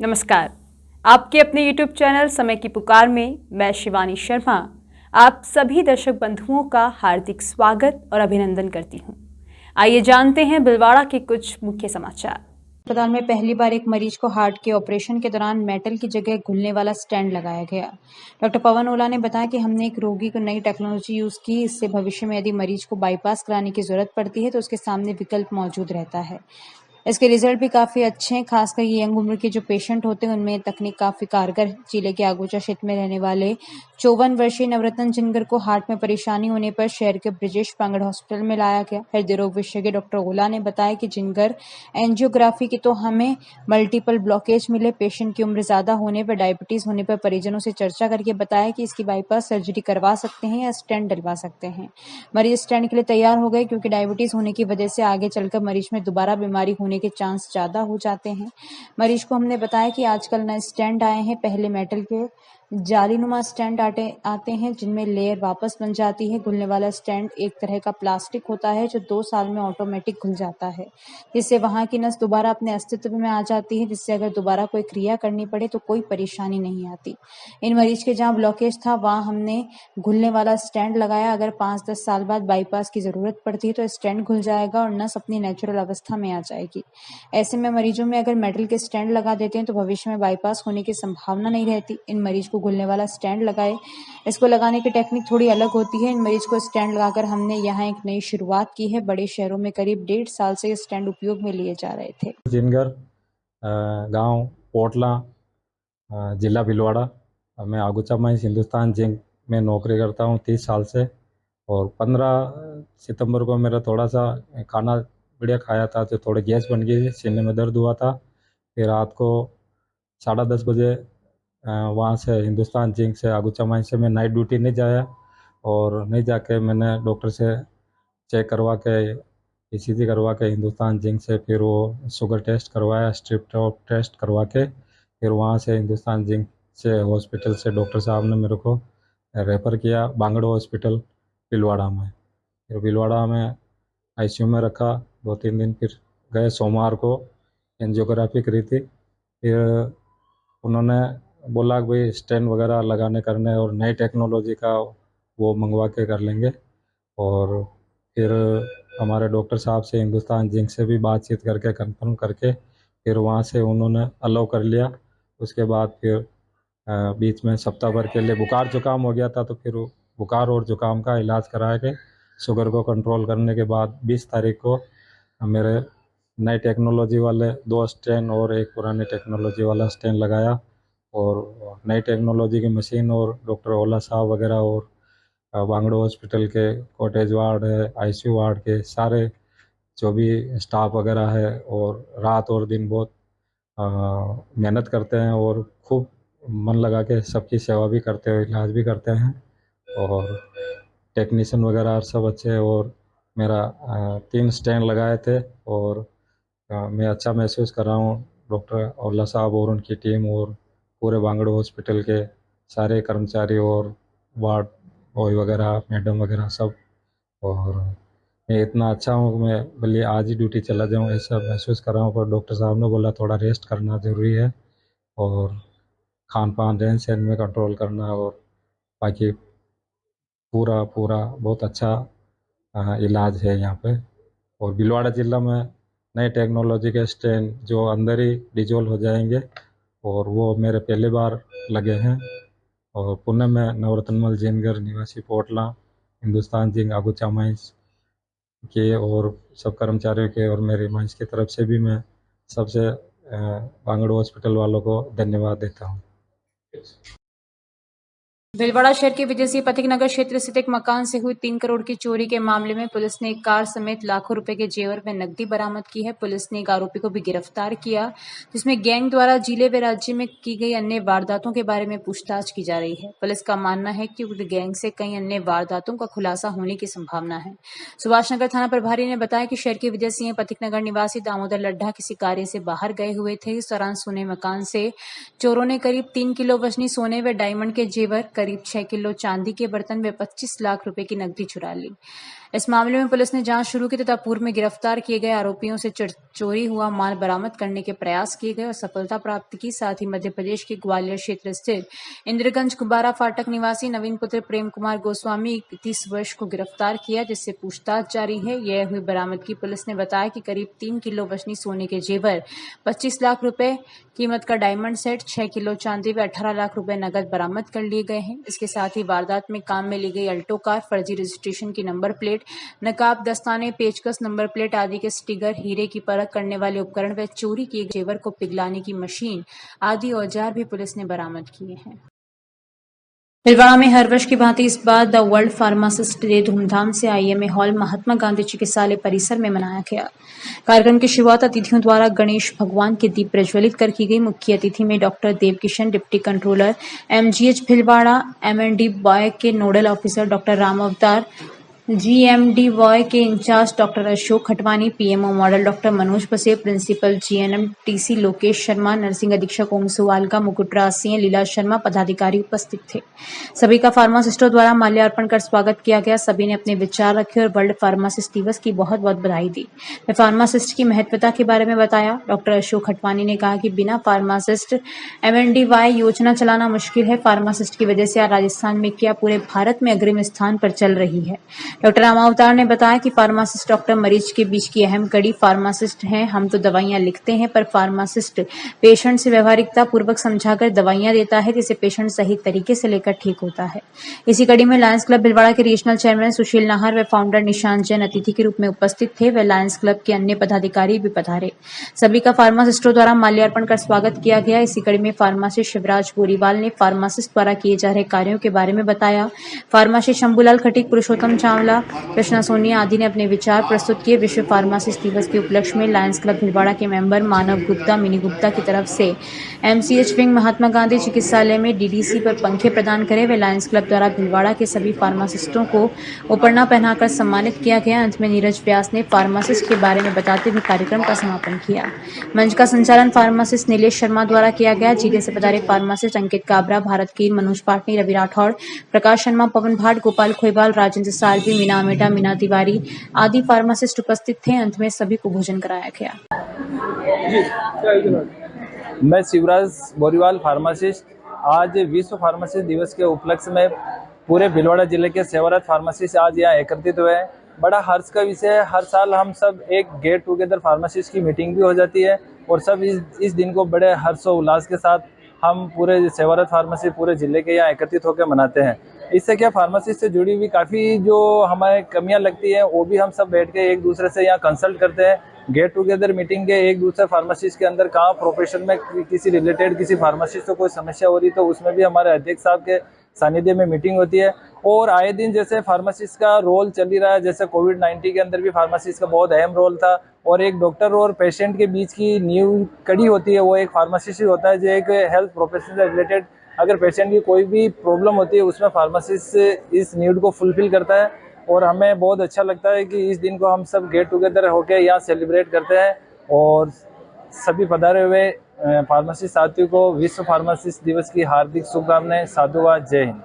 नमस्कार। आपके अपने YouTube चैनल समय की पुकार में मैं शिवानी शर्मा आप सभी दर्शक बंधुओं का हार्दिक स्वागत और अभिनंदन करती हूं। आइए जानते हैं भीलवाड़ा के कुछ मुख्य समाचार। अस्पताल में पहली बार एक मरीज को हार्ट के ऑपरेशन के दौरान मेटल की जगह घुलने वाला स्टैंड लगाया गया। डॉक्टर पवन ओला ने बताया कि हमने एक रोगी को नई टेक्नोलॉजी यूज की। इससे भविष्य में यदि मरीज को बाईपास कराने की जरूरत पड़ती है तो उसके सामने विकल्प मौजूद रहता है। इसके रिजल्ट भी काफ़ी अच्छे हैं। खासकर ये यंग उम्र के जो पेशेंट होते हैं उनमें ये तकनीक काफ़ी कारगर है। जिले के आगोचा क्षेत्र में रहने वाले 54 वर्षीय नवरत्न जिनगर को हार्ट में परेशानी होने पर शहर के ब्रिजेश पांगड़ हॉस्पिटल में लाया गया। हृदय रोग विशेषज्ञ डॉक्टर ओला ने बताया कि जिनगर एंजियोग्राफी की तो हमें मल्टीपल ब्लॉकेज मिले। पेशेंट की उम्र ज्यादा होने पर, डायबिटीज होने पर परिजनों से चर्चा करके बताया कि इसकी बाईपास सर्जरी करवा सकते हैं या स्टेंट डलवा सकते हैं। मरीज स्टेंट के लिए तैयार हो गए क्योंकि डायबिटीज होने की वजह से आगे चलकर मरीज में दोबारा बीमारी होने के चांस ज्यादा हो जाते हैं। मरीज को हमने बताया कि आजकल नए स्टैंड आए हैं। पहले मेटल के जालीनुमा स्टैंड आते हैं जिनमें लेयर वापस बन जाती है। घुलने वाला स्टैंड एक तरह का प्लास्टिक होता है जो 2 साल में ऑटोमेटिक घुल जाता है, जिससे वहां की नस दोबारा अपने अस्तित्व में आ जाती है, जिससे अगर दोबारा कोई क्रिया करनी पड़े तो कोई परेशानी नहीं आती। इन मरीज के जहाँ ब्लॉकेज था वहां हमने घुलने वाला स्टैंड लगाया। अगर 5-10 साल बाद बाईपास की जरूरत पड़ती है तो स्टैंड घुल जाएगा और नस अपनी नेचुरल अवस्था में आ जाएगी। ऐसे में मरीजों में अगर मेटल के स्टैंड लगा देते हैं तो भविष्य में बाईपास होने की संभावना नहीं रहती। इन मरीज को घुलने वाला स्टैंड लगाए। इसको लगाने की टेक्निक थोड़ी अलग होती है। इन मरीज को स्टैंड लगाकर हमने यहाँ एक नई शुरुआत की है। बड़े शहरों में करीब 1.5 साल से स्टैंड उपयोग में लिए जा रहे थे। जिनगर गांव पोटला जिला भीलवाड़ा। मैं आगुचा माइंस हिंदुस्तान जिंक में नौकरी करता हूं 30 साल से। और 15 सितंबर को मेरा थोड़ा सा खाना बढ़िया खाया था तो थोड़ी गैस बन गई, सीने में दर्द हुआ था। फिर रात को 10:30 बजे वहाँ से हिंदुस्तान जिंक से आगुचा माइंस से मैं नाइट ड्यूटी नहीं जाया और नहीं जाके मैंने डॉक्टर से चेक करवा के ईसीजी करवा के हिंदुस्तान जिंक से फिर वो शुगर टेस्ट करवाया, स्ट्रिप टेस्ट करवा के फिर वहाँ से हिंदुस्तान जिंक से हॉस्पिटल से डॉक्टर साहब ने मेरे को रेफ़र किया बांगड़ हॉस्पिटल भीलवाड़ा में। फिर भीलवाड़ा में आईसीयू में रखा 2-3 दिन। फिर गए सोमवार को एंजियोग्राफी करी थी। फिर उन्होंने बोला कि भाई स्टेंट वगैरह लगाने करने और नई टेक्नोलॉजी का वो मंगवा के कर लेंगे। और फिर हमारे डॉक्टर साहब से हिंदुस्तान जिंक से भी बातचीत करके कंफर्म करके फिर वहाँ से उन्होंने अलाउ कर लिया। उसके बाद फिर बीच में सप्ताह भर के लिए बुखार जुकाम हो गया था तो फिर बुखार और जुकाम का इलाज करा के शुगर को कंट्रोल करने के बाद 20 तारीख को मेरे नई टेक्नोलॉजी वाले 2 स्टेन और एक पुरानी टेक्नोलॉजी वाला स्टेन लगाया। और नई टेक्नोलॉजी की मशीन और डॉक्टर ओला साहब वगैरह और बांगड़ो हॉस्पिटल के कॉटेज वार्ड है, आईसीयू वार्ड के सारे जो भी स्टाफ वगैरह है और रात और दिन बहुत मेहनत करते हैं और खूब मन लगा के सबकी सेवा भी करते हैं, इलाज भी करते हैं। और टेक्नीशियन वगैरह सब अच्छे हैं। और मेरा 3 स्टेन लगाए थे और मैं अच्छा महसूस कर रहा हूँ। डॉक्टर ओला साहब और उनकी टीम और पूरे बांगड़ो हॉस्पिटल के सारे कर्मचारी और वार्ड बॉय वगैरह मैडम वगैरह सब। और मैं इतना अच्छा हूँ कि मैं भले आज ही ड्यूटी चला जाऊँ ऐसा महसूस कर रहा हूँ, पर डॉक्टर साहब ने बोला थोड़ा रेस्ट करना ज़रूरी है और खान पान रहन सहन में कंट्रोल करना और बाकी पूरा बहुत अच्छा इलाज है यहाँ पे। और भीलवाड़ा ज़िला में नई टेक्नोलॉजी के स्टेन जो अंदर ही डिजोल्व हो जाएंगे और वो मेरे पहले बार लगे हैं। और पुणे में नवरत्नमल जिनगर निवासी पोटला हिंदुस्तान जिंक आगुचा माइंस के और सब कर्मचारियों के और मेरी माइंस की तरफ से भी मैं सबसे बांगड़ो हॉस्पिटल वालों को धन्यवाद देता हूँ। भीलवाड़ा शहर के विदेशी पथिक नगर क्षेत्र स्थित एक मकान से हुई 3 करोड़ की चोरी के मामले में पुलिस ने एक कार समेत लाखों रुपए के जेवर में नकदी बरामद की है। पुलिस ने एक आरोपी को भी गिरफ्तार किया जिसमें गैंग द्वारा जिले व राज्य में की गई अन्य वारदातों के बारे में पूछताछ की जा रही है। पुलिस का मानना है कि उक्त गैंग से कई अन्य वारदातों का खुलासा होने की संभावना है। सुभाष नगर थाना प्रभारी ने बताया कि शहर के विदेशी पथिक नगर निवासी दामोदर लड्ढा किसी कार्य से बाहर गए हुए थे। इस दौरान सोने मकान से चोरों ने करीब 3 किलो वजनी सोने व डायमंड के जेवर, करीब 6 किलो चांदी के बर्तन व 25 लाख रुपए की नकदी चुरा ली। इस मामले में पुलिस ने जांच शुरू की तथा पूर्व में गिरफ्तार किए गए आरोपियों से चोरी हुआ माल बरामद करने के प्रयास किए गए और सफलता प्राप्त की। साथ ही मध्य प्रदेश के ग्वालियर क्षेत्र स्थित इंद्रगंज कुबारा फाटक निवासी नवीन पुत्र प्रेम कुमार गोस्वामी 31 वर्ष को गिरफ्तार किया, जिससे पूछताछ जारी है। यह हुई बरामदगी पुलिस ने बताया कि करीब 3 किलो वजनी सोने के जेवर, 25 लाख रुपए कीमत का डायमंड सेट, 6 किलो चांदी व 18 लाख रुपए नकद बरामद कर लिए गए हैं। इसके साथ ही वारदात में काम में ली गई अल्टो कार, फर्जी रजिस्ट्रेशन की नंबर प्लेट, नकाब, दस्ताने, पेचकस, नंबर प्लेट आदि के स्टिकर, हीरे की परख करने वाले उपकरण व चोरी किए जेवर को पिघलाने की मशीन आदि औजार भी पुलिस ने बरामद किए हैं। भीलवाड़ा में हर वर्ष की भांति इस बार द वर्ल्ड फार्मासिस्ट डे धूमधाम से आईएमए हॉल महात्मा गांधी चिकित्सालय परिसर में मनाया गया। कार्यक्रम की शुरुआत अतिथियों द्वारा गणेश भगवान के दीप प्रज्वलित कर की गई। मुख्य अतिथि में doctor Devkishan, deputy controller MGH Bhilwara, MND बॉय के nodal officer doctor Ram Avtar, GMD बॉय के incharge doctor Ashok Khatwani, PMO model doctor Manoj बसे, principal GNM TC Lokesh Sharma, nursing अधीक्षक ओम सुवालका, मुकुटराज सिंह, लीला शर्मा पदाधिकारी उपस्थित थे। सभी का फार्मासिस्टों द्वारा माल्यार्पण कर स्वागत किया गया। सभी ने अपने विचार रखे और वर्ल्ड फार्मासिस्ट दिवस की बहुत बहुत बधाई दी। वे फार्मासिस्ट की महत्वता के बारे में बताया। डॉक्टर अशोक खटवानी ने कहा कि बिना फार्मासिस्ट एमएनडीवाई योजना चलाना मुश्किल है। फार्मासिस्ट की वजह से आज राजस्थान में क्या पूरे भारत में अग्रिम स्थान पर चल रही है। डॉक्टर राम अवतार ने बताया कि फार्मासिस्ट डॉक्टर मरीज के बीच की अहम कड़ी फार्मासिस्ट हैं। हम तो दवाइयां लिखते हैं, पर फार्मासिस्ट पेशेंट से व्यवहारिकता पूर्वक समझाकर दवाइयां देता है, जिसे पेशेंट सही तरीके से लेकर ठीक होता है। इसी कड़ी में लायंस क्लब भिलवाड़ा के रीजनल चेयरमैन सुशील नाहर व फाउंडर निशांत जैन अतिथि के रूप में उपस्थित थे। व लायंस क्लब के अन्य पदाधिकारी भी पधारे। सभी का फार्मासिस्टों द्वारा माल्यार्पण कर स्वागत किया गया। इसी कड़ी में फार्मासिस्ट शिवराज बोरीवाल ने फार्मासिस्ट द्वारा किए जा रहे कार्यों के बारे में बताया। फार्मासिस्ट शंभूलाल खटीक, पुरुषोत्तम चावला, कृष्णा सोनिया आदि ने अपने विचार प्रस्तुत किए। विश्व फार्मासिस्ट दिवस के उपलक्ष्य में लायंस क्लब भिलवाड़ा के मेंबर मानव गुप्ता, मिनी गुप्ता की तरफ से एमसीएच विंग महात्मा गांधी चिकित्सालय में डीडीसी पर पंखे प्रदान करे। वे लायंस क्लब द्वारा भिलवाड़ा के सभी फार्मासिस्टों को उपरना पहनाकर सम्मानित किया गया। अंत में नीरज व्यास ने फार्मासिस्ट के बारे में बताते हुए कार्यक्रम का समापन किया। मंच का संचालन फार्मासिस्ट नीलेश शर्मा द्वारा किया गया। जिले से पधारे फार्मासिस्ट अंकित काबरा, भारत कीर, मनोज पाटनी, रवि राठौड़, प्रकाश शर्मा, पवन भाट, गोपाल खोईवाल, राजेंद्र सालवी, मीना अमेटा, मीना तिवारी आदि फार्मासिस्ट उपस्थित थे। अंत में सभी को भोजन कराया गया। मैं शिवराज बोरीवाल फार्मासिस्ट आज विश्व फार्मासिस्ट दिवस के उपलक्ष्य में पूरे भिलवाड़ा जिले के सेवारत फार्मासिस्ट आज यहाँ एकत्रित हुए हैं। बड़ा हर्ष का विषय है। हर साल हम सब एक गेट टुगेदर फार्मासिस्ट की मीटिंग भी हो जाती है और सब इस दिन को बड़े हर्षोल्लास के साथ हम पूरे सेवारत फार्मेसी पूरे जिले के यहाँ एकत्रित होकर मनाते हैं। इससे क्या फार्मेसी से जुड़ी हुई काफ़ी जो हमारे कमियां लगती हैं वो भी हम सब बैठ के एक दूसरे से यहाँ कंसल्ट करते हैं। गेट टुगेदर मीटिंग के एक दूसरे फार्मासिस्ट के अंदर कहाँ प्रोफेशन में किसी रिलेटेड किसी फार्मासिस्ट को कोई समस्या हो रही तो उसमें भी हमारे अध्यक्ष साहब के सानिध्य में मीटिंग होती है। और आए दिन जैसे फार्मासिस्ट का रोल चल ही रहा है, जैसे कोविड-19 के अंदर भी फार्मासिस्ट का बहुत अहम रोल था और एक डॉक्टर और पेशेंट के बीच की नींव कड़ी होती है वो एक फार्मासिस्ट ही होता है, जो एक हेल्थ प्रोफेशन से रिलेटेड अगर पेशेंट की कोई भी प्रॉब्लम होती है उसमें फार्मासिस्ट इस नीड को फुलफिल करता है। और हमें बहुत अच्छा लगता है कि इस दिन को हम सब गेट टुगेदर होकर यहाँ सेलिब्रेट करते हैं। और सभी पधारे हुए फार्मासिस्ट साथियों को विश्व फार्मासिस्ट दिवस की हार्दिक शुभकामनाएं। साधुवाद, जय हिंद।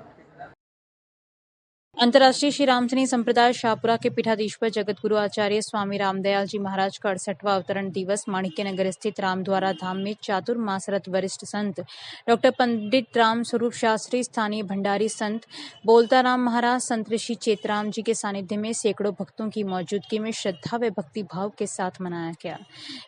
अंतर्राष्ट्रीय श्री रामसनी संप्रदाय शाहपुरा के पीठाधीश्वर जगत गुरु आचार्य स्वामी रामदयाल जी महाराज का 68वां अवतरण दिवस माणिक्य नगर स्थित रामद्वारा धाम में चातुर्मासरत वरिष्ठ संत डॉक्टर पंडित राम स्वरूप शास्त्री, स्थानीय भंडारी संत बोलता राम महाराज, संत ऋषि चेतराम जी के सानिध्य में सैकड़ों भक्तों की मौजूदगी में श्रद्धा व भक्ति भाव के साथ मनाया गया।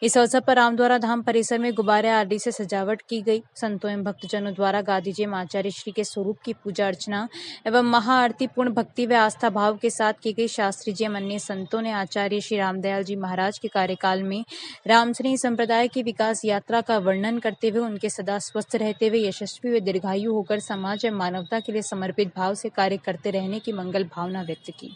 इस अवसर पर रामद्वारा धाम परिसर में गुब्बारे आदि से सजावट की गई। संतों एवं भक्तजनों द्वारा गादीजे आचार्य श्री के स्वरूप की पूजा अर्चना एवं महाआरती पूर्ण भक्ति व आस्था भाव के साथ की गई। शास्त्री जी अन्य संतों ने आचार्य श्री रामदयाल जी महाराज के कार्यकाल में रामसनी संप्रदाय की विकास यात्रा का वर्णन करते हुए उनके सदा स्वस्थ रहते हुए यशस्वी व दीर्घायु होकर समाज एवं मानवता के लिए समर्पित भाव से कार्य करते रहने की मंगल भावना व्यक्त की।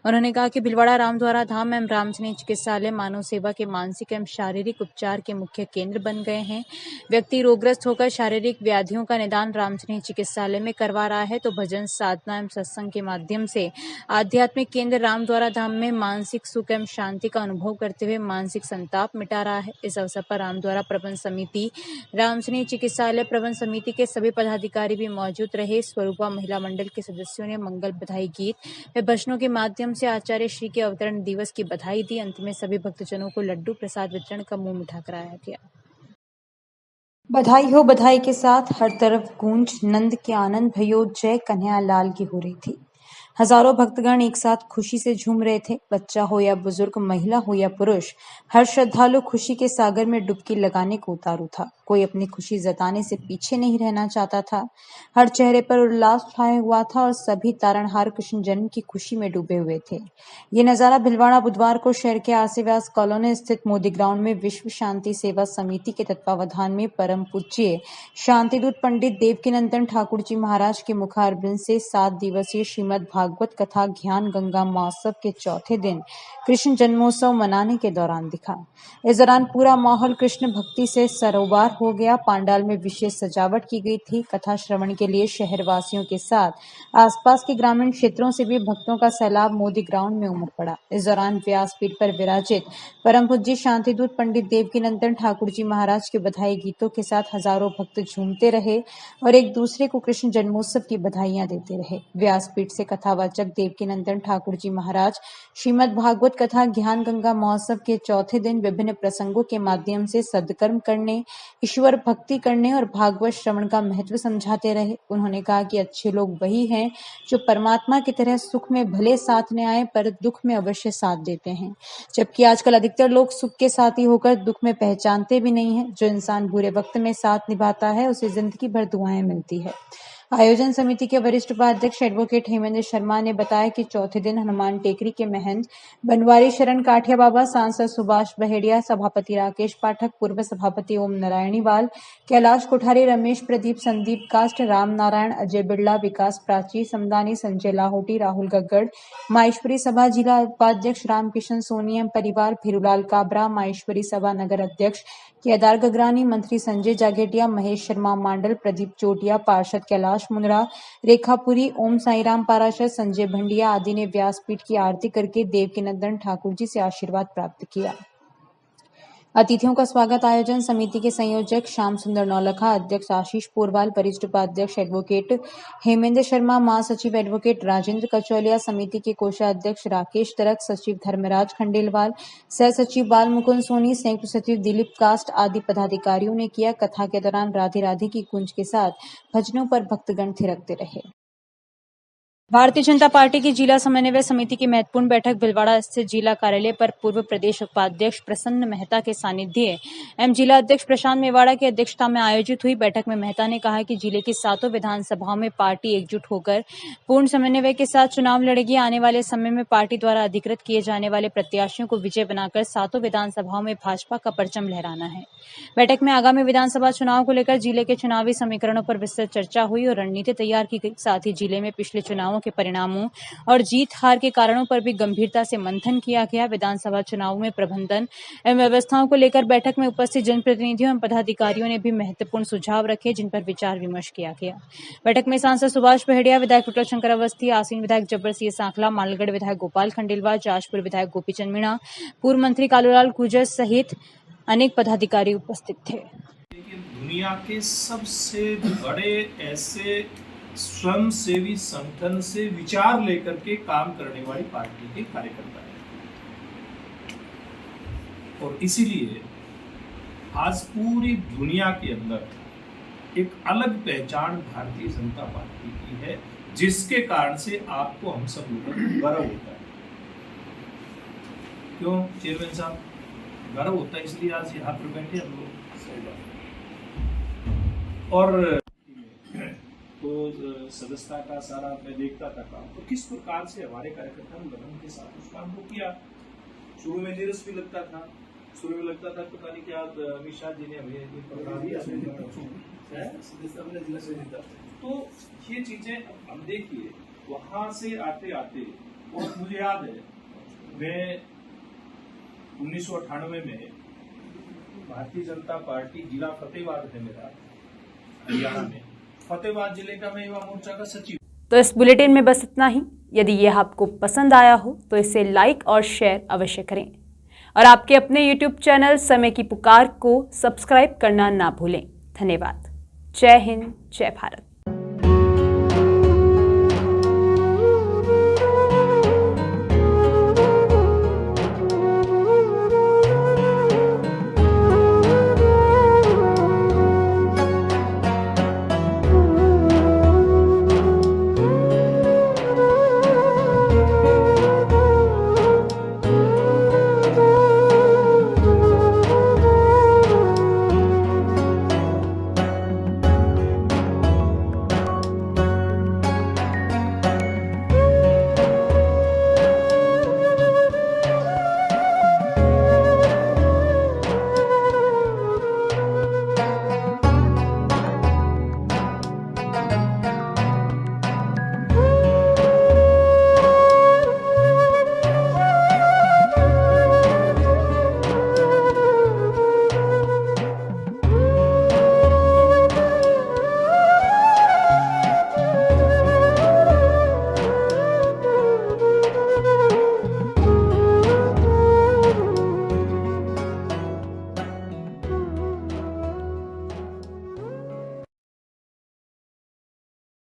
उन्होंने कहा कि भिलवाड़ा रामद्वारा धाम एवं रामसनी चिकित्सालय मानव सेवा के मानसिक एवं शारीरिक उपचार के मुख्य केंद्र बन गए हैं। व्यक्ति रोगग्रस्त होकर शारीरिक व्याधियों का निदान रामसनी चिकित्सालय में करवा रहा है तो भजन, साधना एवं सत्संग के माध्यम माध्यम से आध्यात्मिक केंद्र रामद्वारा धाम में मानसिक सुख एवं शांति का अनुभव करते हुए मानसिक संताप मिटा रहा है। इस अवसर पर रामद्वारा प्रबंध समिति, रामसनी चिकित्सालय प्रबंध समिति के सभी पदाधिकारी भी मौजूद रहे। स्वरूपा महिला मंडल के सदस्यों ने मंगल बधाई गीत व भजनों के माध्यम से आचार्य श्री के अवतरण दिवस की बधाई दी। अंत में सभी भक्तजनों को लड्डू प्रसाद वितरण का मुंह मीठा कराया गया। बधाई हो बधाई के साथ हर तरफ गूंज नंद के आनंद भयो जय कन्हैया लाल की हो रही थी। हजारों भक्तगण एक साथ खुशी से झूम रहे थे। बच्चा हो या बुजुर्ग, महिला हो या पुरुष, हर श्रद्धालु खुशी के सागर में डुबकी लगाने को उतारू था। कोई अपनी खुशी जताने से पीछे नहीं रहना चाहता था। हर चेहरे पर उल्लास छाया हुआ था और सभी तारणहार कृष्ण जन्म की खुशी में डूबे हुए थे। ये नजारा भिलवाड़ा बुधवार को शहर के आरसी व्यास कॉलोनी स्थित मोदी ग्राउंड में विश्व शांति सेवा समिति के तत्वावधान में परम पूज्य शांतिदूत पंडित देवकीनंदन ठाकुर जी महाराज के मुखारबिंद से 7 दिवसीय श्रीमद् भागवत कथा ज्ञान गंगा महोत्सव के चौथे दिन कृष्ण जन्मोत्सव मनाने के दौरान दिखा। इस दौरान पूरा माहौल कृष्ण भक्ति से सरोबार हो गया। पांडाल में विशेष सजावट की गई थी। कथा श्रवण के लिए शहर वासियों के साथ आसपास के ग्रामीण क्षेत्रों से भी भक्तों का सैलाब मोदी ग्राउंड में उमड़ पड़ा। इस दौरान व्यासपीठ पर विराजित परम पूज्य शांतिदूत पंडित देवकीनंदन ठाकुर जी महाराज के बधाई गीतों के साथ हजारों भक्त झूमते रहे और एक दूसरे को कृष्ण जन्मोत्सव की बधाइयां देते रहे। व्यासपीठ से कथावाचक देवकीनंदन ठाकुर जी महाराज श्रीमद् भागवत कथा ज्ञान गंगा महोत्सव के चौथे दिन विभिन्न प्रसंगों के माध्यम से सद्कर्म करने, ईश्वर भक्ति करने और भागवत श्रवण का महत्व समझाते रहे। उन्होंने कहा कि अच्छे लोग वही हैं जो परमात्मा की तरह सुख में भले साथ न आए पर दुख में अवश्य साथ देते हैं, जबकि आजकल अधिकतर लोग सुख के साथी होकर दुख में पहचानते भी नहीं हैं। जो इंसान बुरे वक्त में साथ निभाता है उसे जिंदगी भर दुआएं मिलती है। आयोजन समिति के वरिष्ठ उपाध्यक्ष एडवोकेट हेमेंद्र शर्मा ने बताया कि चौथे दिन हनुमान टेकरी के महंत बनवारी शरण काठिया बाबा, सांसद सुभाष बहेड़िया, सभापति राकेश पाठक, पूर्व सभापति ओम नारायणीवाल, कैलाश कोठारी, रमेश प्रदीप, संदीप कास्ट, राम नारायण, अजय बिड़ला, विकास प्राची, समदानी, संजय लाहोटी, राहुल गग्गड़, माहेश्वरी सभा जिला उपाध्यक्ष रामकिशन सोनी एवं परिवार, फिरूलाल काबरा, माहेश्वरी सभा नगर अध्यक्ष केदार गगरानी, मंत्री संजय जागेटिया, महेश शर्मा मांडल, प्रदीप चोटिया, पार्षद कैलाश मुंद्रा, रेखापुरी, ओम साईराम पाराशर, संजय भंडिया आदि ने व्यासपीठ की आरती करके देवकीनंदन ठाकुर जी से आशीर्वाद प्राप्त किया। अतिथियों का स्वागत आयोजन समिति के संयोजक श्याम सुंदर नौलखा, अध्यक्ष आशीष पोरवाल, वरिष्ठ उपाध्यक्ष एडवोकेट हेमेंद्र शर्मा, महासचिव एडवोकेट राजेंद्र कचौलिया, समिति के कोषाध्यक्ष राकेश तरक, सचिव धर्मराज खंडेलवाल, सह सचिव बाल मुकुंद सोनी, संयुक्त सचिव दिलीप कास्ट आदि पदाधिकारियों ने किया। कथा के दौरान राधे राधे की गूंज के साथ भजनों पर भक्तगण थिरकते रहे। भारतीय जनता पार्टी की जिला समन्वय समिति की महत्वपूर्ण बैठक भिलवाड़ा स्थित जिला कार्यालय पर पूर्व प्रदेश उपाध्यक्ष प्रसन्न मेहता के सानिध्य एवं जिला अध्यक्ष प्रशांत मेवाड़ा की अध्यक्षता में आयोजित हुई। बैठक में मेहता ने कहा कि जिले की 7 विधानसभाओं में पार्टी एकजुट होकर पूर्ण समन्वय के साथ चुनाव लड़ेगी। आने वाले समय में पार्टी द्वारा अधिकृत किए जाने वाले प्रत्याशियों को विजय बनाकर 7 विधानसभाओं में भाजपा का परचम लहराना है। बैठक में आगामी विधानसभा चुनाव को लेकर जिले के चुनावी समीकरणों पर विस्तृत चर्चा हुई और रणनीति तैयार की गई। साथ ही जिले में पिछले चुनावों के परिणामों और जीत हार के कारणों पर भी गंभीरता से मंथन किया गया। विधानसभा चुनाव में प्रबंधन एवं व्यवस्थाओं को लेकर बैठक में उपस्थित जनप्रतिनिधियों एवं पदाधिकारियों ने भी महत्वपूर्ण सुझाव रखे, जिन पर विचार विमर्श किया गया। बैठक में सांसद सुभाष बहेड़िया, विधायक डॉक्टर शंकर अवस्थी, आसीन विधायक जब्बर सिंह सांखला, मालगढ़ विधायक गोपाल खंडेलवाल, जाजपुर विधायक गोपीचंद मीणा, पूर्व मंत्री कालूलाल गुर्जर सहित अनेक पदाधिकारी उपस्थित थे। दुनिया के सबसे बड़े ऐसे स्वयंसेवी संगठन से विचार लेकर के काम करने वाली पार्टी के कार्यकर्ता है और इसीलिए आज पूरी दुनिया के अंदर एक अलग पहचान भारतीय जनता पार्टी की है, जिसके कारण से आपको हम सब लोगों को गर्व होता है। क्यों चेयरमैन साहब, गर्व होता है इसलिए आज यहाँ पर बैठे हम लोग। और तो सदस्यता का सारा मैं देखता था काम, तो किस प्रकार से हमारे कार्यकर्ता ने लगन के साथ उस काम को किया। शुरू में निरस भी लगता था, शुरू में लगता था पता नहीं क्या अमित शाह जी ने हमें पकड़ा दिया, तो ये चीजें हम देखिए वहां से आते आते। और मुझे याद है मैं 1998 में भारतीय जनता पार्टी जिला फतेहाबाद है मेरा, हरियाणा में फतेहाबाद जिले का मैं युवा मोर्चा का सचिव। तो इस बुलेटिन में बस इतना ही। यदि यह आपको पसंद आया हो तो इसे लाइक और शेयर अवश्य करें और आपके अपने YouTube चैनल समय की पुकार को सब्सक्राइब करना ना भूलें। धन्यवाद। जय हिंद, जय भारत।